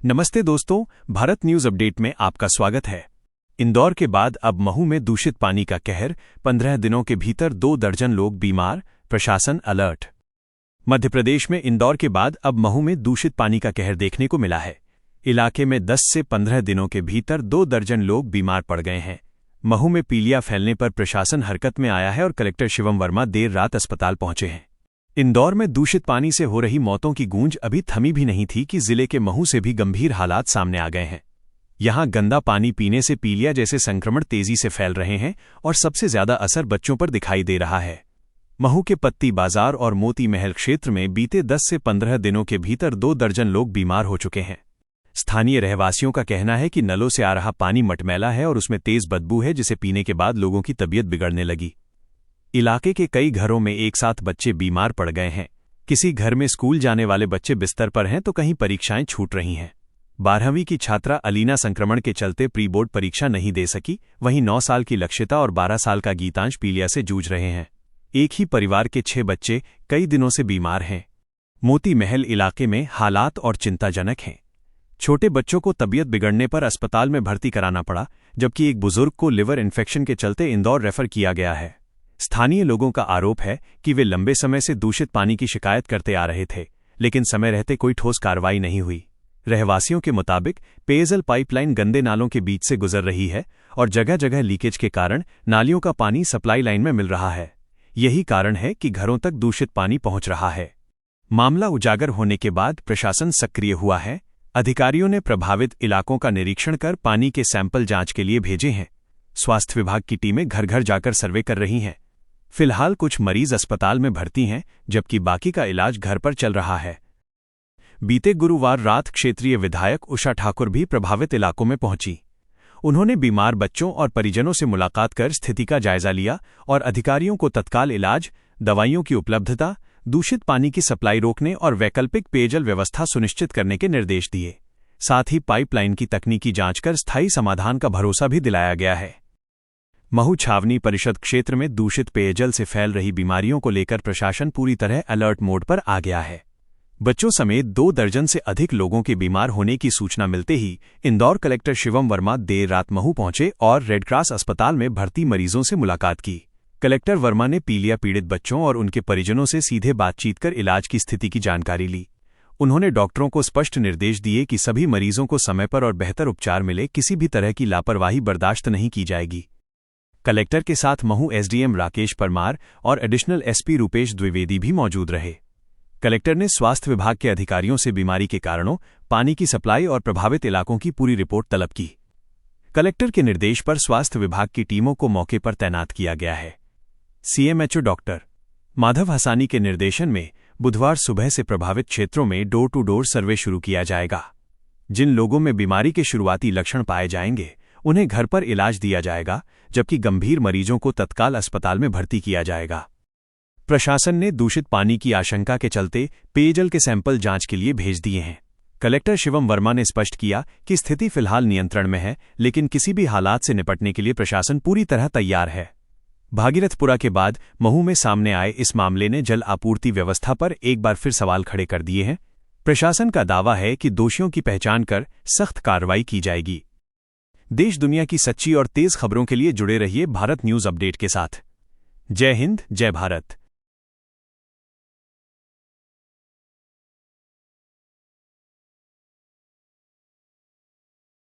नमस्ते दोस्तों, Bharat news update में आपका स्वागत है। इंदौर के बाद अब महू में दूषित पानी का कहर, 15 दिनों के भीतर 2 दर्जन लोग बीमार, प्रशासन अलर्ट। मध्य प्रदेश में इंदौर के बाद अब महू में दूषित पानी का कहर देखने को मिला है। इलाके में 10 से 15 दिनों के भीतर 2 दर्जन लोग बीमार पड़ गए हैं। महू में पीलिया फैलने पर प्रशासन हरकत में आया है और कलेक्टर शिवम वर्मा देर रात अस्पताल पहुंचे हैं। इंदौर में दूषित पानी से हो रही मौतों की गूंज अभी थमी भी नहीं थी कि जिले के महू से भी गंभीर हालात सामने आ गए हैं। यहां गंदा पानी पीने से पीलिया जैसे संक्रमण तेजी से फैल रहे हैं और सबसे ज्यादा असर बच्चों पर दिखाई दे रहा है। महू के पत्ती बाजार और मोती महल क्षेत्र में बीते 10 से 15 दिनों के भीतर 2 दर्जन लोग बीमार हो चुके हैं। स्थानीय रहवासियों का कहना है कि नलों से आ रहा पानी मटमैला है और उसमें तेज बदबू है, जिसे पीने के बाद लोगों की तबीयत बिगड़ने लगी। इलाके के कई घरों में एक साथ बच्चे बीमार पड़ गए हैं। किसी घर में स्कूल जाने वाले बच्चे बिस्तर पर हैं तो कहीं परीक्षाएं छूट रही हैं। 12वीं की छात्रा अलीना संक्रमण के चलते प्री बोर्ड परीक्षा नहीं दे सकी। वहीं 9 साल की लक्षिता और 12 साल का गीतांश पीलिया से जूझ रहे हैं। एक ही परिवार के 6 बच्चे कई दिनों से बीमार हैं। मोती महल इलाके में हालात और चिंताजनक हैं। छोटे बच्चों को तबीयत बिगड़ने पर अस्पताल में भर्ती कराना पड़ा, जबकि एक बुजुर्ग को लिवर इन्फेक्शन के चलते इंदौर रेफर किया गया है। स्थानीय लोगों का आरोप है कि वे लंबे समय से दूषित पानी की शिकायत करते आ रहे थे, लेकिन समय रहते कोई ठोस कार्रवाई नहीं हुई। रहवासियों के मुताबिक पेयजल पाइपलाइन गंदे नालों के बीच से गुजर रही है और जगह जगह लीकेज के कारण नालियों का पानी सप्लाई लाइन में मिल रहा है। यही कारण है कि घरों तक दूषित पानी पहुंच रहा है। मामला उजागर होने के बाद प्रशासन सक्रिय हुआ है। अधिकारियों ने प्रभावित इलाकों का निरीक्षण कर पानी के सैंपल जांच के लिए भेजे हैं। स्वास्थ्य विभाग की टीमें घर घर जाकर सर्वे कर रही हैं। फिलहाल कुछ मरीज अस्पताल में भर्ती हैं, जबकि बाकी का इलाज घर पर चल रहा है। बीते गुरुवार रात क्षेत्रीय विधायक उषा ठाकुर भी प्रभावित इलाकों में पहुंची। उन्होंने बीमार बच्चों और परिजनों से मुलाकात कर स्थिति का जायजा लिया और अधिकारियों को तत्काल इलाज, दवाइयों की उपलब्धता, दूषित पानी की सप्लाई रोकने और वैकल्पिक पेयजल व्यवस्था सुनिश्चित करने के निर्देश दिए। साथ ही पाइपलाइन की तकनीकी जांच कर स्थायी समाधान का भरोसा भी दिलाया गया है। महू छावनी परिषद क्षेत्र में दूषित पेयजल से फैल रही बीमारियों को लेकर प्रशासन पूरी तरह अलर्ट मोड पर आ गया है। बच्चों समेत 2 दर्जन से अधिक लोगों के बीमार होने की सूचना मिलते ही इंदौर कलेक्टर शिवम वर्मा देर रात महू पहुंचे और रेडक्रॉस अस्पताल में भर्ती मरीजों से मुलाकात की। कलेक्टर वर्मा ने पीलिया पीड़ित बच्चों और उनके परिजनों से सीधे बातचीत कर इलाज की स्थिति की जानकारी ली। उन्होंने डॉक्टरों को स्पष्ट निर्देश दिए कि सभी मरीजों को समय पर और बेहतर उपचार मिले। किसी भी तरह की लापरवाही बर्दाश्त नहीं की जाएगी। कलेक्टर के साथ महू एसडीएम राकेश परमार और एडिशनल एसपी रूपेश द्विवेदी भी मौजूद रहे। कलेक्टर ने स्वास्थ्य विभाग के अधिकारियों से बीमारी के कारणों, पानी की सप्लाई और प्रभावित इलाकों की पूरी रिपोर्ट तलब की। कलेक्टर के निर्देश पर स्वास्थ्य विभाग की टीमों को मौके पर तैनात किया गया है। सीएमएचओ डॉक्टर माधव हसानी के निर्देशन में बुधवार सुबह से प्रभावित क्षेत्रों में डोर टू डोर सर्वे शुरू किया जाएगा। जिन लोगों में बीमारी के शुरुआती लक्षण पाए जाएंगे, उन्हें घर पर इलाज दिया जाएगा, जबकि गंभीर मरीजों को तत्काल अस्पताल में भर्ती किया जाएगा। प्रशासन ने दूषित पानी की आशंका के चलते पेयजल के सैंपल जांच के लिए भेज दिए हैं। कलेक्टर शिवम वर्मा ने स्पष्ट किया कि स्थिति फिलहाल नियंत्रण में है, लेकिन किसी भी हालात से निपटने के लिए प्रशासन पूरी तरह तैयार है। भागीरथपुरा के बाद महू में सामने आए इस मामले ने जल आपूर्ति व्यवस्था पर एक बार फिर सवाल खड़े कर दिए हैं। प्रशासन का दावा है कि दोषियों की पहचान कर सख्त कार्रवाई की जाएगी। देश दुनिया की सच्ची और तेज खबरों के लिए जुड़े रहिए भारत न्यूज अपडेट के साथ। जय हिंद, जय भारत।